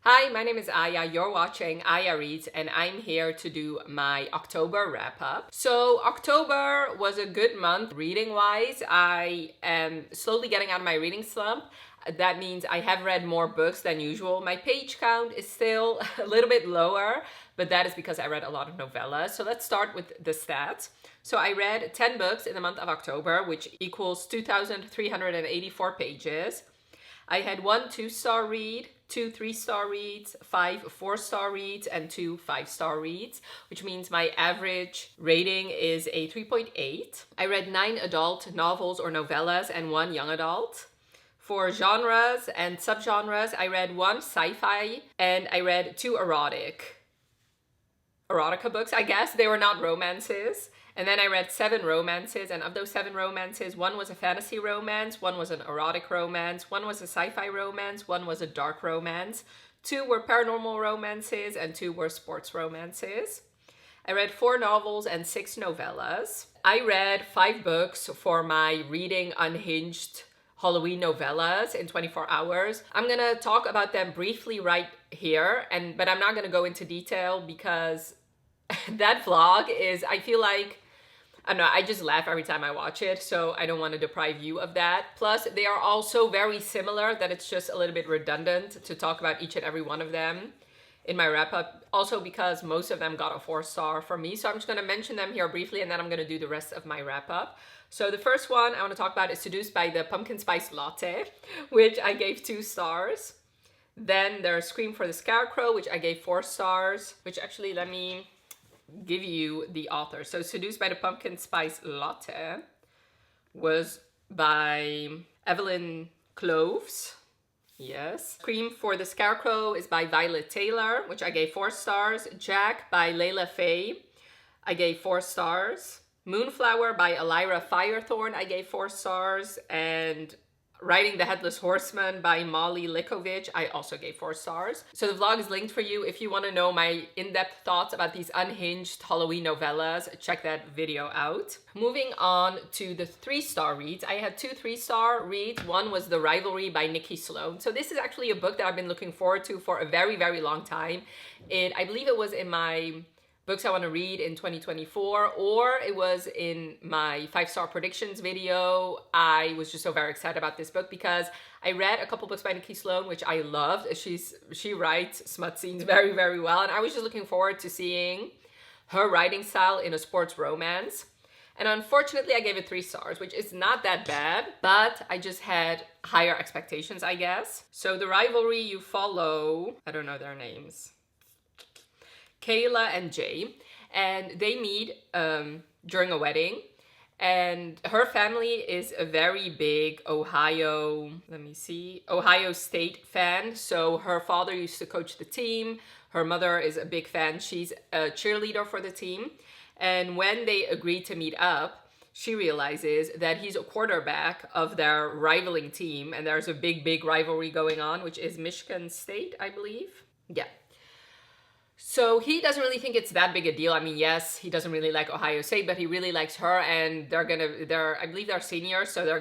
Hi, my name is Aya. You're watching Aya Reads, and I'm here to do my October wrap up. So, October was a good month reading wise. I am slowly getting out of my reading slump. That means I have read more books than usual. My page count is still a little bit lower, but that is because I read a lot of novellas. So, let's start with the stats. So, I read 10 books in the month of October, which equals 2,384 pages. I had 1 2-star read, 2 3-star reads, 5 4-star reads, and 2 5-star reads, which means my average rating is a 3.8. I read 9 adult novels or novellas and 1 young adult. For genres and subgenres, I read 1 sci-fi and I read 2 erotica books, I guess. They were not romances. And then I read 7 romances, and of those 7 romances, 1 was a fantasy romance, 1 was an erotic romance, 1 was a sci-fi romance, 1 was a dark romance, 2 were paranormal romances, and 2 were sports romances. I read 4 novels and 6 novellas. I read 5 books for my Reading Unhinged Halloween novellas in 24 hours. I'm gonna talk about them briefly right here, but I'm not gonna go into detail because that vlog is, I feel like, I don't know, I just laugh every time I watch it, so I don't want to deprive you of that. Plus, they are all so very similar that it's just a little bit redundant to talk about each and every one of them in my wrap-up. Also because most of them got a 4-star from me, so I'm just going to mention them here briefly, and then I'm going to do the rest of my wrap-up. So the first one I want to talk about is Seduced by the Pumpkin Spice Latte, which I gave 2 stars. Then there's Scream for the Scarecrow, which I gave 4 stars, which actually, let me give you the author. So Seduced by the Pumpkin Spice Latte was by Evelyn Cloves. Yes. Scream for the Scarecrow is by Violet Taylor, which I gave 4 stars. Jack by Layla Faye, I gave 4 stars. Moonflower by Elira Firethorn, I gave 4 stars. And Riding the Headless Horseman by Molly Likovich, I also gave 4 stars. So the vlog is linked for you if you want to know my in-depth thoughts about these unhinged Halloween novellas. Check that video out. Moving on to the 3-star reads. I had 2 3-star reads. One was The Rivalry by Nikki Sloan. So this is actually a book that I've been looking forward to for a very, very long time. I believe it was in my books I want to read in 2024, or it was in my 5-star predictions video. I was just so very excited about this book because I read a couple books by Nikki Sloan, which I loved. She writes smut scenes very, very well, and I was just looking forward to seeing her writing style in a sports romance. And unfortunately, I gave it 3 stars, which is not that bad, but I just had higher expectations, I guess. So The Rivalry, you follow, I don't know their names, Kayla and Jay, and they meet during a wedding, and her family is a very big Ohio State fan. So her father used to coach the team, her mother is a big fan, she's a cheerleader for the team, and when they agreed to meet up, she realizes that he's a quarterback of their rivaling team, and there's a big rivalry going on, which is Michigan State, I believe. Yeah. So he doesn't really think it's that big a deal. I mean, yes, he doesn't really like Ohio State, but he really likes her, and I believe they're seniors, so they're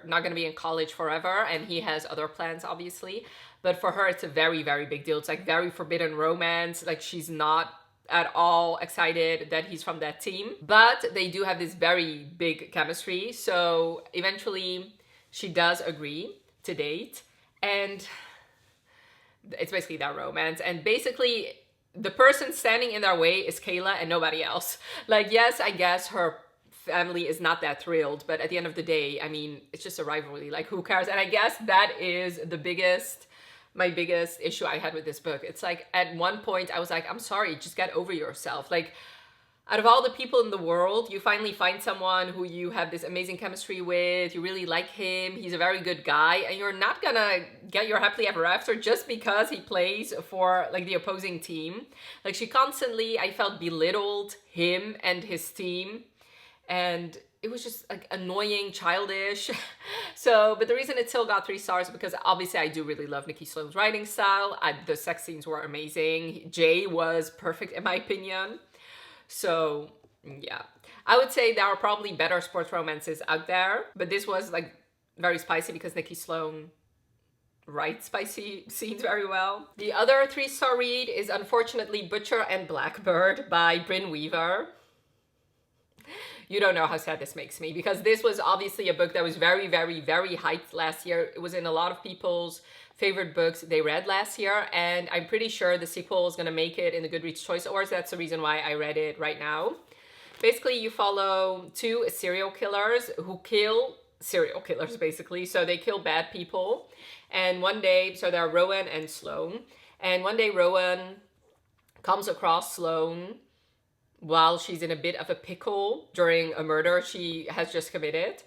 not gonna be in college forever, and he has other plans, obviously. But for her, it's a very, very big deal. It's like very forbidden romance. Like, she's not at all excited that he's from that team, but they do have this very big chemistry. So eventually she does agree to date, and it's basically that romance. And basically the person standing in their way is Kayla and nobody else. Like, yes, I guess her family is not that thrilled, but at the end of the day, I mean, it's just a rivalry. Like, who cares? And I guess that is my biggest issue I had with this book. It's like, at one point I was like, I'm sorry, just get over yourself. Like, out of all the people in the world, you finally find someone who you have this amazing chemistry with, you really like him, he's a very good guy, and you're not gonna get your happily ever after just because he plays for, like, the opposing team. Like, she constantly, I felt, belittled him and his team, and it was just, like, annoying, childish. But the reason it still got 3 stars is because obviously I do really love Nikki Sloan's writing style. The sex scenes were amazing. Jay was perfect in my opinion. So yeah, I would say there are probably better sports romances out there, but this was, like, very spicy because Nikki Sloan write spicy scenes very well. The other 3-star read is unfortunately Butcher and Blackbird by Brynne Weaver. You don't know how sad this makes me, because this was obviously a book that was very, very, very hyped last year. It was in a lot of people's favorite books they read last year, and I'm pretty sure the sequel is going to make it in the Goodreads Choice Awards. That's the reason why I read it right now. Basically, you follow two serial killers who kill serial killers, basically. So they kill bad people. And one day, so there are Rowan and Sloane. And one day Rowan comes across Sloane while she's in a bit of a pickle during a murder she has just committed.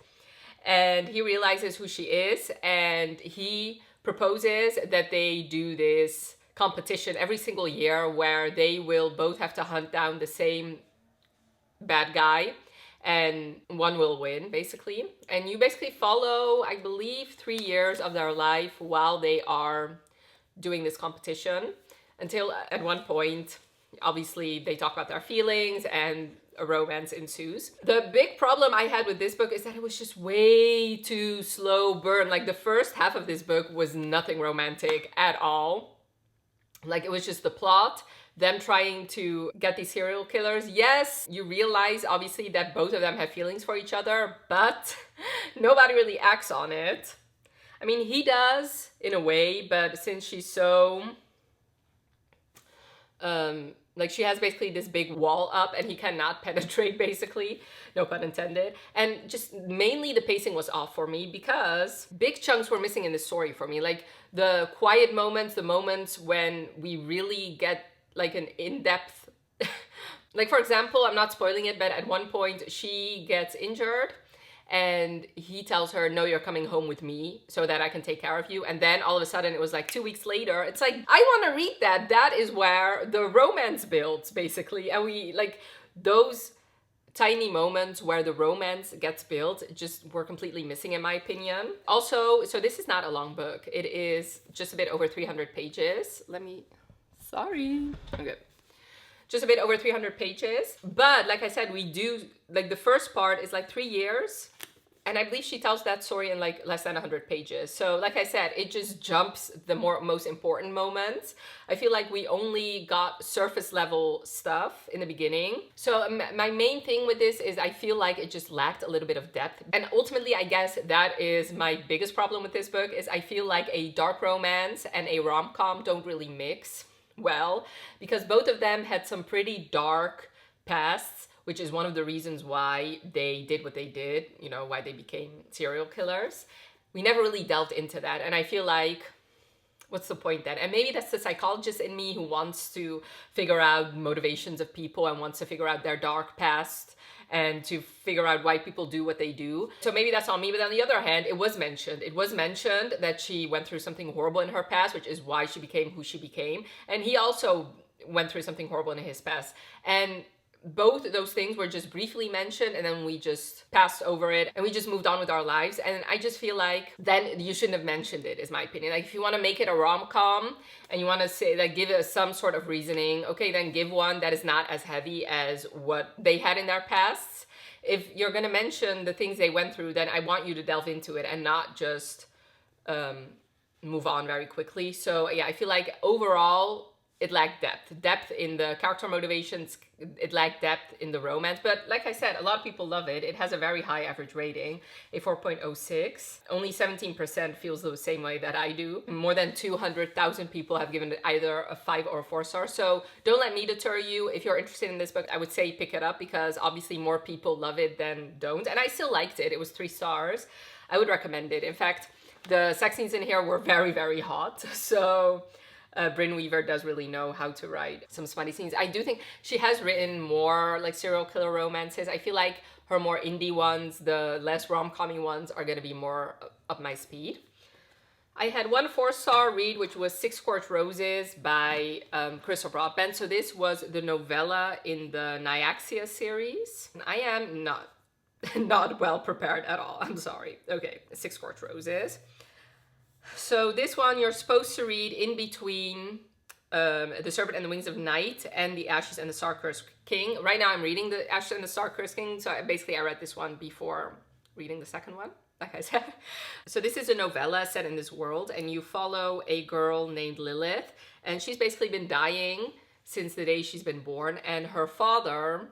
And he realizes who she is, and he proposes that they do this competition every single year where they will both have to hunt down the same bad guy, and one will win, basically. And you basically follow, I believe, 3 years of their life while they are doing this competition, until at one point, obviously, they talk about their feelings and a romance ensues. The big problem I had with this book is that it was just way too slow burn. Like, the first half of this book was nothing romantic at all. Like, it was just the plot, them trying to get these serial killers. Yes, you realize, obviously, that both of them have feelings for each other, but nobody really acts on it. I mean, he does, in a way, but since she's so... like, she has basically this big wall up and he cannot penetrate, basically. No pun intended. And just mainly the pacing was off for me because big chunks were missing in the story for me. Like, the quiet moments, the moments when we really get, like, an in-depth... like, for example, I'm not spoiling it, but at one point she gets injured and he tells her, no, you're coming home with me so that I can take care of you. And then all of a sudden it was like 2 weeks later. It's like, I want to read that. That is where the romance builds, basically. And we, like, those tiny moments where the romance gets built just were completely missing, in my opinion. Also, so this is not a long book. It is just a bit over 300 pages. Sorry. Okay. Just a bit over 300 pages. But like I said, we do, like, the first part is like 3 years. And I believe she tells that story in like less than 100 pages. So like I said, it just jumps the most important moments. I feel like we only got surface level stuff in the beginning. So my main thing with this is I feel like it just lacked a little bit of depth. And ultimately, I guess that is my biggest problem with this book, is I feel like a dark romance and a rom-com don't really mix well, because both of them had some pretty dark pasts, which is one of the reasons why they did what they did, you know, why they became serial killers. We never really delved into that, and I feel like, what's the point then? And maybe that's the psychologist in me who wants to figure out motivations of people and wants to figure out their dark past and to figure out why people do what they do. So maybe that's on me, but on the other hand, it was mentioned. It was mentioned that she went through something horrible in her past, which is why she became who she became. And he also went through something horrible in his past. And both of those things were just briefly mentioned, and then we just passed over it and we just moved on with our lives. And I just feel like then you shouldn't have mentioned it, is my opinion. Like, if you want to make it a rom-com and you want to say, like, give it some sort of reasoning, okay, then give one that is not as heavy as what they had in their pasts. If you're going to mention the things they went through, then I want you to delve into it and not just move on very quickly. So yeah, I feel like overall it lacked depth in the character motivations. It lacked depth in the romance. But like I said, a lot of people love it. It has a very high average rating, a 4.06. Only 17% feels the same way that I do. More than 200,000 people have given it either a 5 or a 4 star. So don't let me deter you. If you're interested in this book, I would say pick it up, because obviously more people love it than don't. And I still liked it. It was 3 stars. I would recommend it. In fact, the sex scenes in here were very, very hot. So Brynne Weaver does really know how to write some smutty scenes. I do think she has written more like serial killer romances. I feel like her more indie ones, the less rom-com-y ones, are going to be more up my speed. I had one 4-star read, which was 6 Scorched Roses by Crystal Broadbent. So this was the novella in the Nyaxia series. I am not well prepared at all. I'm sorry. Okay, 6 Scorched Roses. So this one you're supposed to read in between The Serpent and the Wings of Night and The Ashes and the Star-Cursed King. Right now I'm reading The Ashes and the Star-Cursed King, so I read this one before reading the second one. like I said. So this is a novella set in this world, and you follow a girl named Lilith, and she's basically been dying since the day she's been born, and her father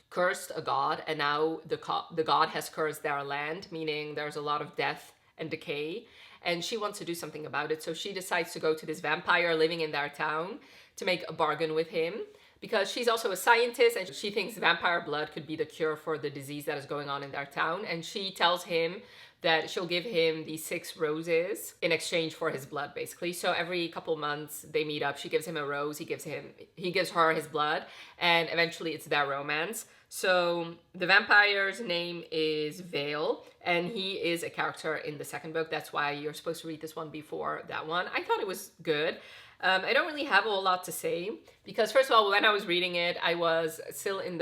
cursed a god, and now the god has cursed their land, meaning there's a lot of death and decay, and she wants to do something about it. So she decides to go to this vampire living in their town to make a bargain with him, because she's also a scientist and she thinks vampire blood could be the cure for the disease that is going on in their town. And she tells him that she'll give him these 6 roses in exchange for his blood, basically. So every couple months they meet up, she gives him a rose, he gives her his blood, and eventually it's their romance. So the vampire's name is Vale, and he is a character in the second book. That's why you're supposed to read this one before that one. I thought it was good. I don't really have a whole lot to say, because first of all, when I was reading it, I was still in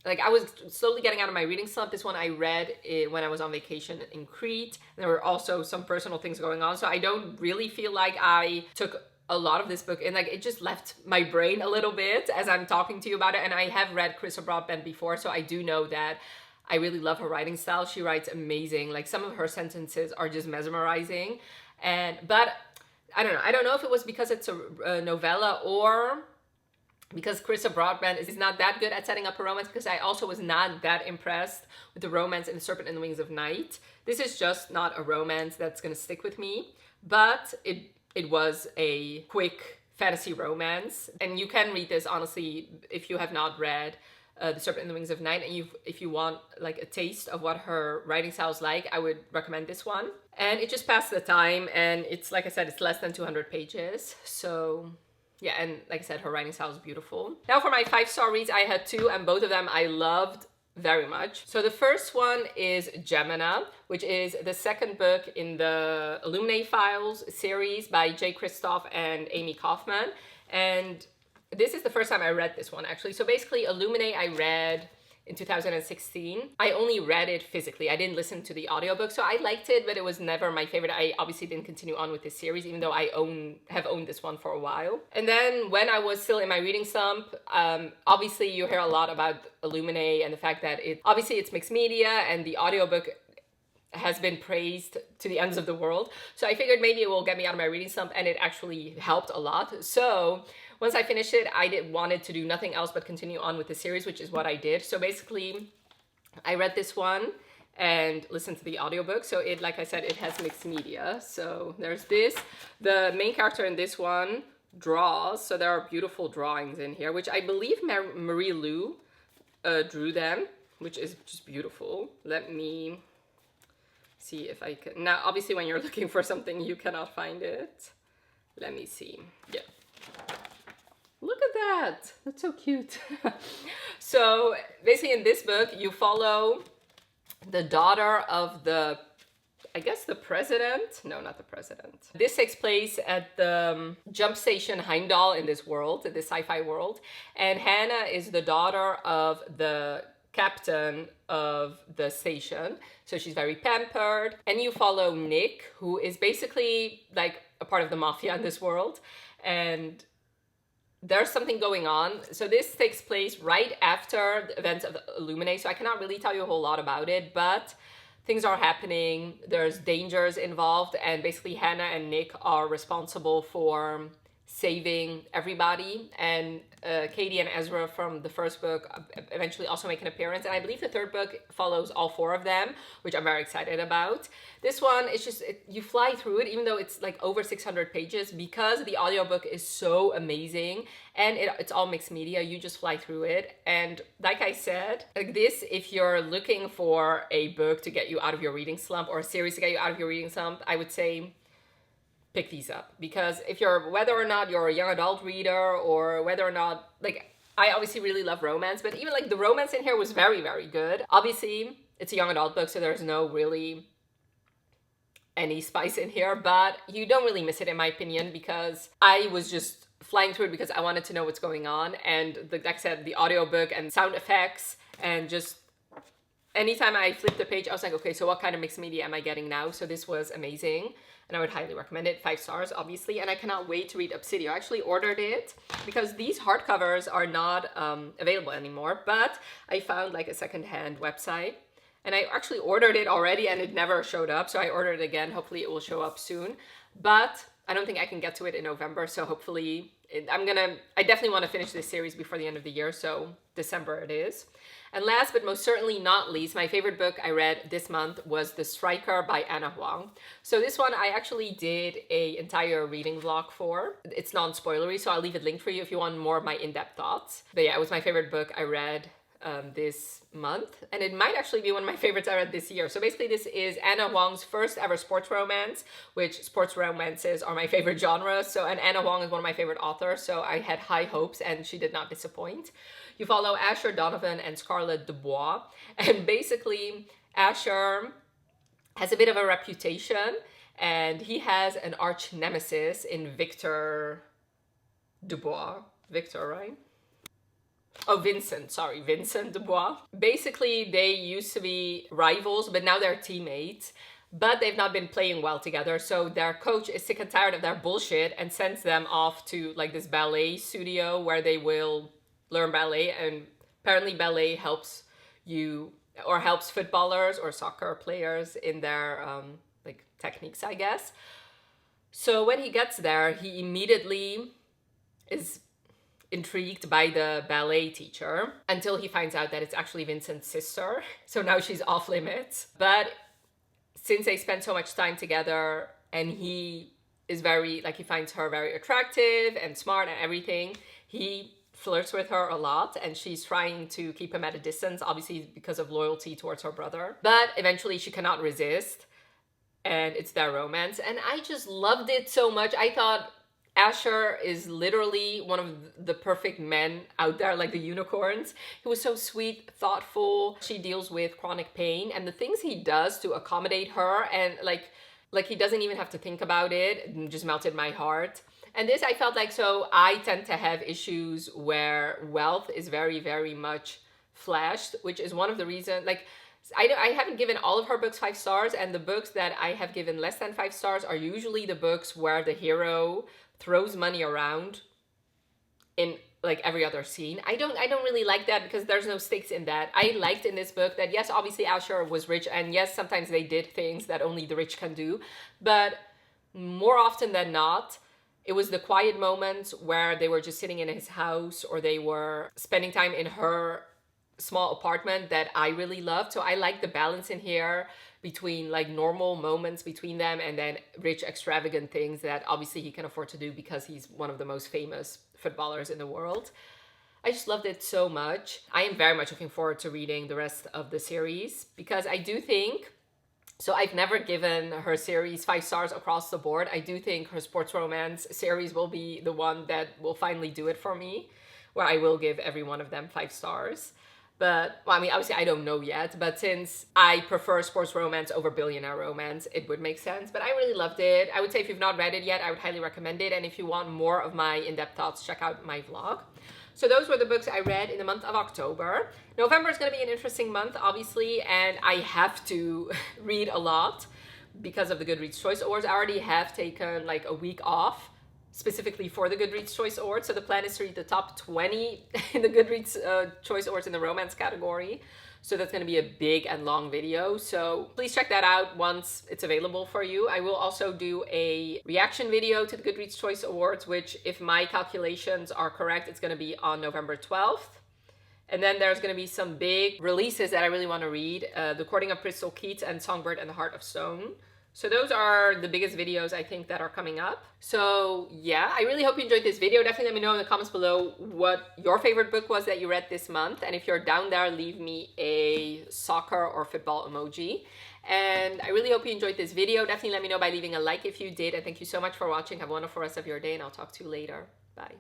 I was slowly getting out of my reading slump. This one I read when I was on vacation in Crete. There were also some personal things going on, so I don't really feel like I took a lot of this book, and it just left my brain a little bit as I'm talking to you about it. And I have read Carissa Broadbent before, so I do know that I really love her writing style. She writes amazing. Some of her sentences are just mesmerizing. But I don't know. I don't know if it was because it's a novella or because Carissa Broadbent is not that good at setting up a romance, because I also was not that impressed with the romance in Serpent and the Wings of Night. This is just not a romance that's going to stick with me, but it was a quick fantasy romance. And you can read this, honestly, if you have not read The Serpent and the Wings of Night, and if you want a taste of what her writing style is like, I would recommend this one. And it just passed the time, and it's, like I said, it's less than 200 pages. So yeah, and like I said, her writing style is beautiful. Now for my 5-star reads, I had 2, and both of them I loved very much. So the first one is Gemina, which is the second book in the Illuminae Files series by Jay Kristoff and Amy Kaufman. And this is the first time I read this one, actually. So basically, Illuminae I read in 2016. I only read it physically. I didn't listen to the audiobook, so I liked it, but it was never my favorite. I obviously didn't continue on with this series, even though I have owned this one for a while. And then when I was still in my reading slump, obviously you hear a lot about Illuminae and the fact that it's mixed media, and the audiobook has been praised to the ends of the world. So I figured maybe it will get me out of my reading slump, and it actually helped a lot. So once I finished it, I wanted to do nothing else but continue on with the series, which is what I did. So basically, I read this one and listened to the audiobook. So like I said, it has mixed media. So there's this. The main character in this one draws. So there are beautiful drawings in here, which I believe Marie Lu drew them, which is just beautiful. Let me see if I can. Now, obviously, when you're looking for something, you cannot find it. Let me see. Yeah. Look at that. That's so cute. So basically in this book, you follow the daughter of the president. No, not the president. This takes place at the jump station Heimdall in this world, this sci-fi world. And Hannah is the daughter of the captain of the station. So she's very pampered. And you follow Nick, who is basically a part of the mafia in this world. And there's something going on. So this takes place right after the events of Illuminae, so I cannot really tell you a whole lot about it, but things are happening, there's dangers involved, and basically Hannah and Nick are responsible for saving everybody. And Katie and Ezra from the first book eventually also make an appearance, and I believe the third book follows all 4 of them, which I'm very excited about. This one, it's just, you fly through it, even though it's over 600 pages, because the audiobook is so amazing, and it's all mixed media, you just fly through it. And like I said, this, if you're looking for a book to get you out of your reading slump, or a series to get you out of your reading slump, I would say pick these up. Because whether or not you're a young adult reader, or whether or not, I obviously really love romance, but even the romance in here was very, very good. Obviously, it's a young adult book, so there's no really any spice in here, but you don't really miss it, in my opinion, because I was just flying through it because I wanted to know what's going on. And like I said, the audiobook and sound effects, and just anytime I flipped the page, I was like, okay, so what kind of mixed media am I getting now? So this was amazing, and I would highly recommend it. 5 stars, obviously, and I cannot wait to read Obsidio. I actually ordered it because these hardcovers are not available anymore, but I found a secondhand website, And I actually ordered it already and it never showed up. So I ordered it again. Hopefully it will show up soon. But I don't think I can get to it in November. So hopefully I definitely want to finish this series before the end of the year. So December it is. And last but most certainly not least, my favorite book I read this month was The Striker by Ana Huang. So this one I actually did an entire reading vlog for. It's non-spoilery, so I'll leave it linked for you if you want more of my in-depth thoughts. But yeah, it was my favorite book I read this month, and it might actually be one of my favorites I read this year. So basically this is Ana Huang's first ever sports romance, which sports romances are my favorite genre. And Ana Huang is one of my favorite authors, so I had high hopes and she did not disappoint. You follow Asher Donovan and Scarlett Dubois, and basically Asher has a bit of a reputation and he has an arch nemesis in Victor Dubois. Victor, right? Oh, Vincent, sorry, Vincent Dubois. Basically, they used to be rivals, but now they're teammates. But they've not been playing well together. So their coach is sick and tired of their bullshit and sends them off to like this ballet studio where they will learn ballet. And apparently ballet helps footballers or soccer players in their like techniques, I guess. So when he gets there, he immediately is intrigued by the ballet teacher until he finds out that it's actually Vincent's sister. So now she's off limits. But since they spend so much time together and he is he finds her very attractive and smart and everything, he flirts with her a lot and she's trying to keep him at a distance, obviously because of loyalty towards her brother. But eventually she cannot resist and it's their romance. And I just loved it so much. I thought Asher is literally one of the perfect men out there, like the unicorns. He was so sweet, thoughtful. She deals with chronic pain and the things he does to accommodate her and like he doesn't even have to think about it, just melted my heart. And this I felt like, so I tend to have issues where wealth is very, very much flashed, which is one of the reasons, like, I haven't given all of her books 5 stars, and the books that I have given less than 5 stars are usually the books where the hero throws money around in like every other scene. I don't really like that because there's no stakes in that. I liked in this book that yes, obviously Asher was rich, and yes, sometimes they did things that only the rich can do, but more often than not, it was the quiet moments where they were just sitting in his house or they were spending time in her small apartment that I really loved. So I like the balance in here between like normal moments between them and then rich, extravagant things that obviously he can afford to do because he's one of the most famous footballers in the world. I just loved it so much. I am very much looking forward to reading the rest of the series because I do think, so I've never given her series 5 stars across the board. I do think her sports romance series will be the one that will finally do it for me, where I will give every one of them 5 stars. But, well, I mean, obviously I don't know yet, but since I prefer sports romance over billionaire romance, it would make sense. But I really loved it. I would say if you've not read it yet, I would highly recommend it. And if you want more of my in-depth thoughts, check out my vlog. So those were the books I read in the month of October. November is going to be an interesting month, obviously, and I have to read a lot because of the Goodreads Choice Awards. I already have taken like a week off specifically for the Goodreads Choice Awards. So the plan is to read the top 20 in the Goodreads Choice Awards in the romance category. So that's going to be a big and long video. So please check that out once it's available for you. I will also do a reaction video to the Goodreads Choice Awards, which if my calculations are correct, it's going to be on November 12th. And then there's going to be some big releases that I really want to read. The Courting of Crystal Keats and Songbird and the Heart of Stone. So those are the biggest videos I think that are coming up. So yeah, I really hope you enjoyed this video. Definitely let me know in the comments below what your favorite book was that you read this month. And if you're down there, leave me a soccer or football emoji. And I really hope you enjoyed this video. Definitely let me know by leaving a like if you did. And thank you so much for watching. Have a wonderful rest of your day and I'll talk to you later. Bye.